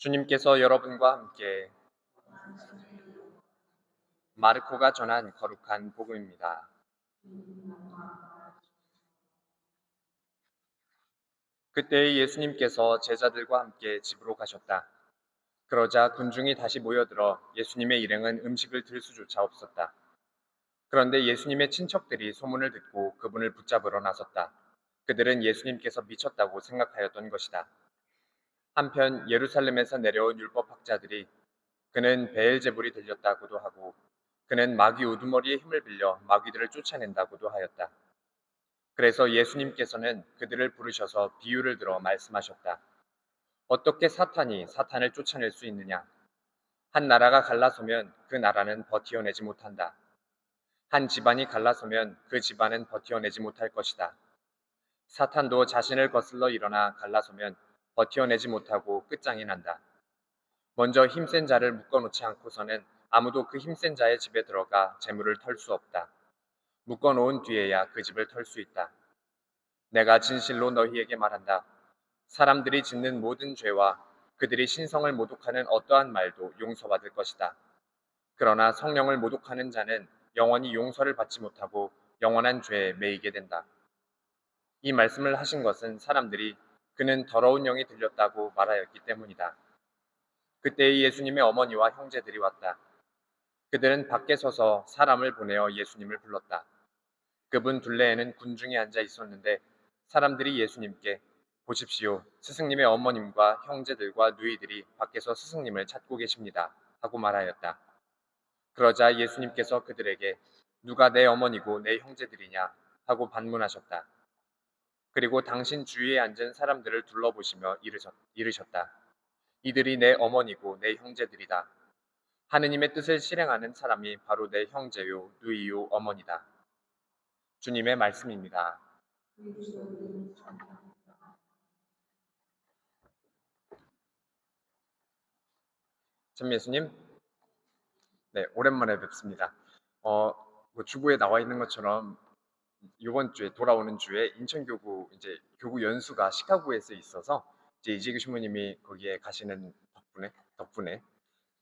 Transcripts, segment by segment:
주님께서 여러분과 함께 마르코가 전한 거룩한 복음입니다. 그때 예수님께서 제자들과 함께 집으로 가셨다. 그러자 군중이 다시 모여들어 예수님의 일행은 음식을 들 수조차 없었다. 그런데 예수님의 친척들이 소문을 듣고 그분을 붙잡으러 나섰다. 그들은 예수님께서 미쳤다고 생각하였던 것이다. 한편 예루살렘에서 내려온 율법학자들이 그는 베엘제불이 들렸다고도 하고 그는 마귀 우두머리의 힘을 빌려 마귀들을 쫓아낸다고도 하였다. 그래서 예수님께서는 그들을 부르셔서 비유를 들어 말씀하셨다. 어떻게 사탄이 사탄을 쫓아낼 수 있느냐? 한 나라가 갈라서면 그 나라는 버티어내지 못한다. 한 집안이 갈라서면 그 집안은 버티어내지 못할 것이다. 사탄도 자신을 거슬러 일어나 갈라서면 버티어내지 못하고 끝장이 난다. 먼저 힘센 자를 묶어놓지 않고서는 아무도 그 힘센 자의 집에 들어가 재물을 털 수 없다. 묶어놓은 뒤에야 그 집을 털 수 있다. 내가 진실로 너희에게 말한다. 사람들이 짓는 모든 죄와 그들이 신성을 모독하는 어떠한 말도 용서받을 것이다. 그러나 성령을 모독하는 자는 영원히 용서를 받지 못하고 영원한 죄에 매이게 된다. 이 말씀을 하신 것은 사람들이 그는 더러운 영이 들렸다고 말하였기 때문이다. 그때 예수님의 어머니와 형제들이 왔다. 그들은 밖에 서서 사람을 보내어 예수님을 불렀다. 그분 둘레에는 군중이 앉아 있었는데 사람들이 예수님께 보십시오. 스승님의 어머님과 형제들과 누이들이 밖에서 스승님을 찾고 계십니다. 하고 말하였다. 그러자 예수님께서 그들에게 누가 내 어머니고 내 형제들이냐 하고 반문하셨다. 그리고 당신 주위에 앉은 사람들을 둘러보시며 이르셨다. 이들이 내 어머니고 내 형제들이다. 하느님의 뜻을 실행하는 사람이 바로 내 형제요, 누이요, 어머니다. 주님의 말씀입니다. 참 예수님, 네, 오랜만에 뵙습니다. 주보에 나와 있는 것처럼 이번 주에 돌아오는 주에 인천교구 이제 교구 연수가 시카고에서 있어서 이제 이재규 신부님이 거기에 가시는 덕분에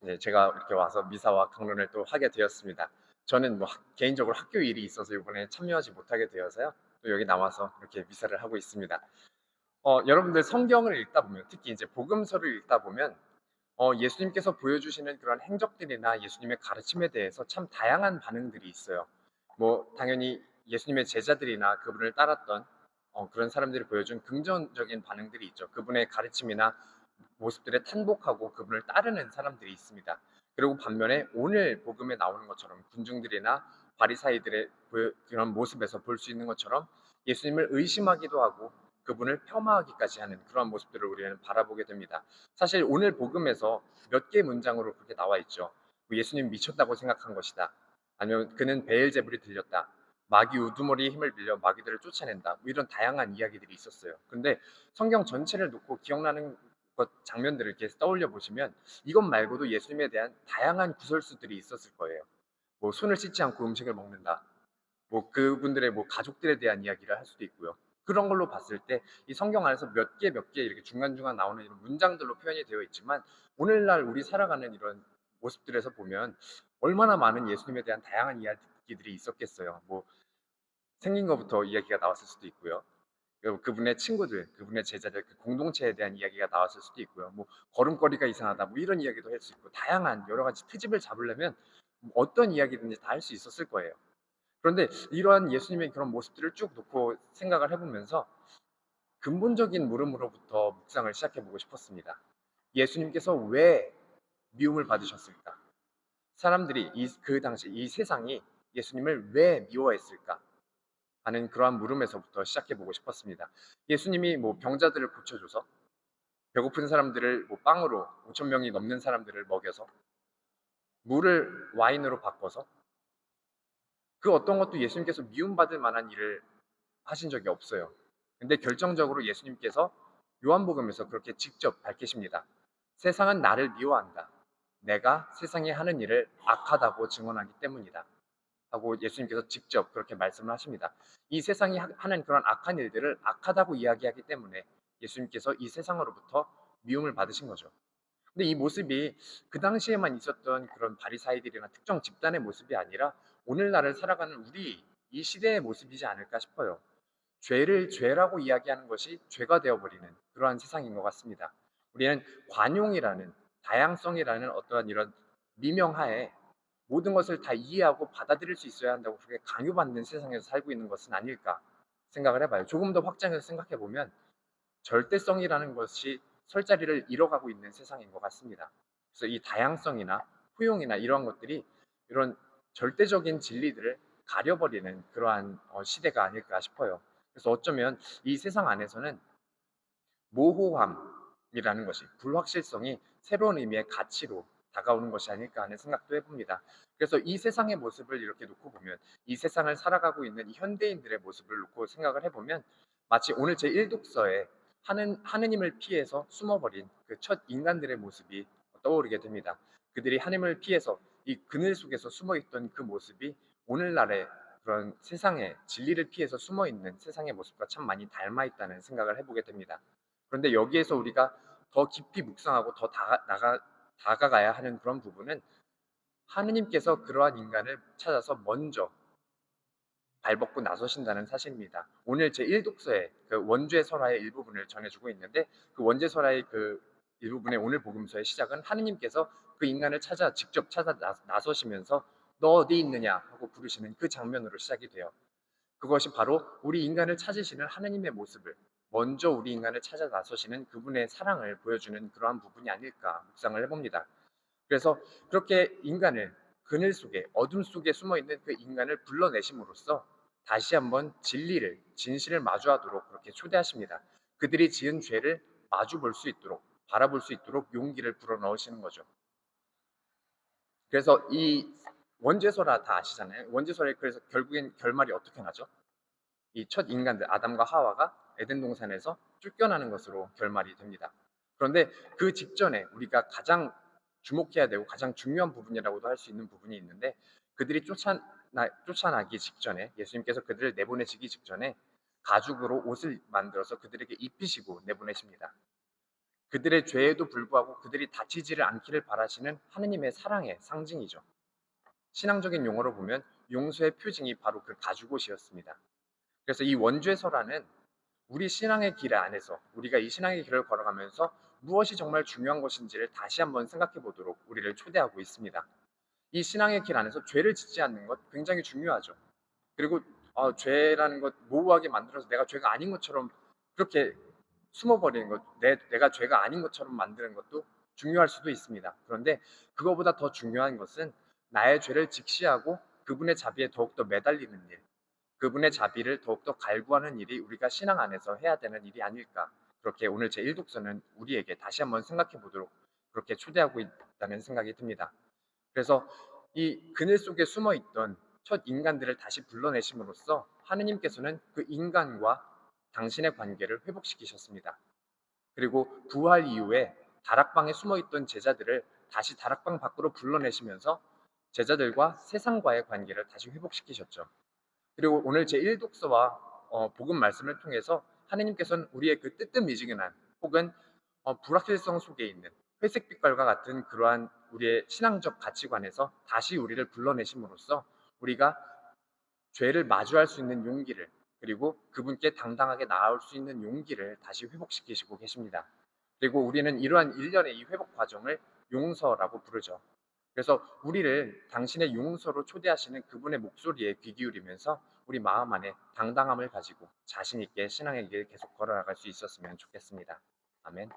네, 제가 이렇게 와서 미사와 강론을 또 하게 되었습니다. 저는 뭐 개인적으로 학교 일이 있어서 이번에 참여하지 못하게 되어서요. 또 여기 나와서 이렇게 미사를 하고 있습니다. 여러분들 성경을 읽다 보면 특히 이제 복음서를 읽다 보면 예수님께서 보여주시는 그런 행적들이나 예수님의 가르침에 대해서 참 다양한 반응들이 있어요. 뭐 당연히 예수님의 제자들이나 그분을 따랐던 그런 사람들이 보여준 긍정적인 반응들이 있죠. 그분의 가르침이나 모습들에 탄복하고 그분을 따르는 사람들이 있습니다. 그리고 반면에 오늘 복음에 나오는 것처럼 군중들이나 바리사이들의 그런 모습에서 볼 수 있는 것처럼 예수님을 의심하기도 하고 그분을 폄하하기까지 하는 그런 모습들을 우리는 바라보게 됩니다. 사실 오늘 복음에서 몇 개의 문장으로 그렇게 나와 있죠. 뭐 예수님 미쳤다고 생각한 것이다. 아니면 그는 베엘제불이 들렸다. 마귀 우두머리의 힘을 빌려 마귀들을 쫓아낸다. 뭐 이런 다양한 이야기들이 있었어요. 근데 성경 전체를 놓고 기억나는 장면들을 이렇게 떠올려 보시면 이것 말고도 예수님에 대한 다양한 구설수들이 있었을 거예요. 뭐 손을 씻지 않고 음식을 먹는다. 뭐 그분들의 뭐 가족들에 대한 이야기를 할 수도 있고요. 그런 걸로 봤을 때 이 성경 안에서 몇 개 이렇게 중간중간 나오는 이런 문장들로 표현이 되어 있지만 오늘날 우리 살아가는 이런 모습들에서 보면 얼마나 많은 예수님에 대한 다양한 이야기들이 있었겠어요. 뭐 생긴 것부터 이야기가 나왔을 수도 있고요. 그분의 친구들, 그분의 제자들, 그 공동체에 대한 이야기가 나왔을 수도 있고요. 뭐 걸음걸이가 이상하다, 뭐 이런 이야기도 할 수 있고 다양한 여러 가지 트집을 잡으려면 어떤 이야기든지 다 할 수 있었을 거예요. 그런데 이러한 예수님의 그런 모습들을 쭉 놓고 생각을 해보면서 근본적인 물음으로부터 묵상을 시작해보고 싶었습니다. 예수님께서 왜 미움을 받으셨을까? 사람들이 그 당시 이 세상이 예수님을 왜 미워했을까? 하는 그러한 물음에서부터 시작해보고 싶었습니다. 예수님이 뭐 병자들을 고쳐줘서 배고픈 사람들을 뭐 빵으로 5천 명이 넘는 사람들을 먹여서 물을 와인으로 바꿔서 그 어떤 것도 예수님께서 미움받을 만한 일을 하신 적이 없어요. 근데 결정적으로 예수님께서 요한복음에서 그렇게 직접 밝히십니다. 세상은 나를 미워한다. 내가 세상에 하는 일을 악하다고 증언하기 때문이다. 하고 예수님께서 직접 그렇게 말씀을 하십니다. 이 세상이 하는 그런 악한 일들을 악하다고 이야기하기 때문에 예수님께서 이 세상으로부터 미움을 받으신 거죠. 근데 이 모습이 그 당시에만 있었던 그런 바리사이들이나 특정 집단의 모습이 아니라 오늘날을 살아가는 우리 이 시대의 모습이지 않을까 싶어요. 죄를 죄라고 이야기하는 것이 죄가 되어버리는 그러한 세상인 것 같습니다. 우리는 관용이라는 다양성이라는 어떠한 이런 미명하에 모든 것을 다 이해하고 받아들일 수 있어야 한다고 그렇게 강요받는 세상에서 살고 있는 것은 아닐까 생각을 해봐요. 조금 더 확장해서 생각해 보면 절대성이라는 것이 설 자리를 잃어가고 있는 세상인 것 같습니다. 그래서 이 다양성이나 포용이나 이러한 것들이 이런 절대적인 진리들을 가려버리는 그러한 시대가 아닐까 싶어요. 그래서 어쩌면 이 세상 안에서는 모호함이라는 것이 불확실성이 새로운 의미의 가치로 다가오는 것이 아닐까 하는 생각도 해봅니다. 그래서 이 세상의 모습을 이렇게 놓고 보면 이 세상을 살아가고 있는 이 현대인들의 모습을 놓고 생각을 해보면 마치 오늘 제 1독서에 하느님을 피해서 숨어버린 그 첫 인간들의 모습이 떠오르게 됩니다. 그들이 하느님을 피해서 이 그늘 속에서 숨어있던 그 모습이 오늘날의 그런 세상의 진리를 피해서 숨어있는 세상의 모습과 참 많이 닮아있다는 생각을 해보게 됩니다. 그런데 여기에서 우리가 더 깊이 묵상하고 더 다가가야 하는 그런 부분은 하느님께서 그러한 인간을 찾아서 먼저 발벗고 나서신다는 사실입니다. 오늘 제 1독서에 그 원죄 설화의 일부분을 전해주고 있는데 그 원죄 설화의 그 일부분의 오늘 복음서의 시작은 하느님께서 그 인간을 직접 찾아 나서시면서 너 어디 있느냐 하고 부르시는 그 장면으로 시작이 돼요. 그것이 바로 우리 인간을 찾으시는 하느님의 모습을 먼저 우리 인간을 찾아 나서시는 그분의 사랑을 보여주는 그러한 부분이 아닐까 묵상을 해봅니다. 그래서 그렇게 인간을 그늘 속에 어둠 속에 숨어있는 그 인간을 불러내심으로써 다시 한번 진리를 진실을 마주하도록 그렇게 초대하십니다. 그들이 지은 죄를 마주 볼 수 있도록 바라볼 수 있도록 용기를 불어넣으시는 거죠. 그래서 이 원죄설화 다 아시잖아요. 원죄설의 그래서 결국엔 결말이 어떻게 나죠? 이 첫 인간들 아담과 하와가 에덴 동산에서 쫓겨나는 것으로 결말이 됩니다. 그런데 그 직전에 우리가 가장 주목해야 되고 가장 중요한 부분이라고도 할 수 있는 부분이 있는데 그들이 쫓아나기 직전에 예수님께서 그들을 내보내시기 직전에 가죽으로 옷을 만들어서 그들에게 입히시고 내보내십니다. 그들의 죄에도 불구하고 그들이 다치지를 않기를 바라시는 하느님의 사랑의 상징이죠. 신앙적인 용어로 보면 용서의 표징이 바로 그 가죽옷이었습니다. 그래서 이 원죄설화는 우리 신앙의 길 안에서 우리가 이 신앙의 길을 걸어가면서 무엇이 정말 중요한 것인지를 다시 한번 생각해 보도록 우리를 초대하고 있습니다. 이 신앙의 길 안에서 죄를 짓지 않는 것 굉장히 중요하죠. 그리고 죄라는 것 모호하게 만들어서 내가 죄가 아닌 것처럼 그렇게 숨어버리는 것, 내가 죄가 아닌 것처럼 만드는 것도 중요할 수도 있습니다. 그런데 그거보다 더 중요한 것은 나의 죄를 직시하고 그분의 자비에 더욱더 매달리는 일, 그분의 자비를 더욱더 갈구하는 일이 우리가 신앙 안에서 해야 되는 일이 아닐까. 그렇게 오늘 제 1독서는 우리에게 다시 한번 생각해 보도록 그렇게 초대하고 있다는 생각이 듭니다. 그래서 이 그늘 속에 숨어 있던 첫 인간들을 다시 불러내심으로써 하느님께서는 그 인간과 당신의 관계를 회복시키셨습니다. 그리고 부활 이후에 다락방에 숨어 있던 제자들을 다시 다락방 밖으로 불러내시면서 제자들과 세상과의 관계를 다시 회복시키셨죠. 그리고 오늘 제 1독서와 복음 말씀을 통해서 하느님께서는 우리의 그 뜨뜻미지근한 혹은 불확실성 속에 있는 회색 빛깔과 같은 그러한 우리의 신앙적 가치관에서 다시 우리를 불러내심으로써 우리가 죄를 마주할 수 있는 용기를 그리고 그분께 당당하게 나아올 수 있는 용기를 다시 회복시키시고 계십니다. 그리고 우리는 이러한 일련의 이 회복 과정을 용서라고 부르죠. 그래서 우리를 당신의 용서로 초대하시는 그분의 목소리에 귀 기울이면서 우리 마음 안에 당당함을 가지고 자신 있게 신앙의 길을 계속 걸어나갈 수 있었으면 좋겠습니다. 아멘.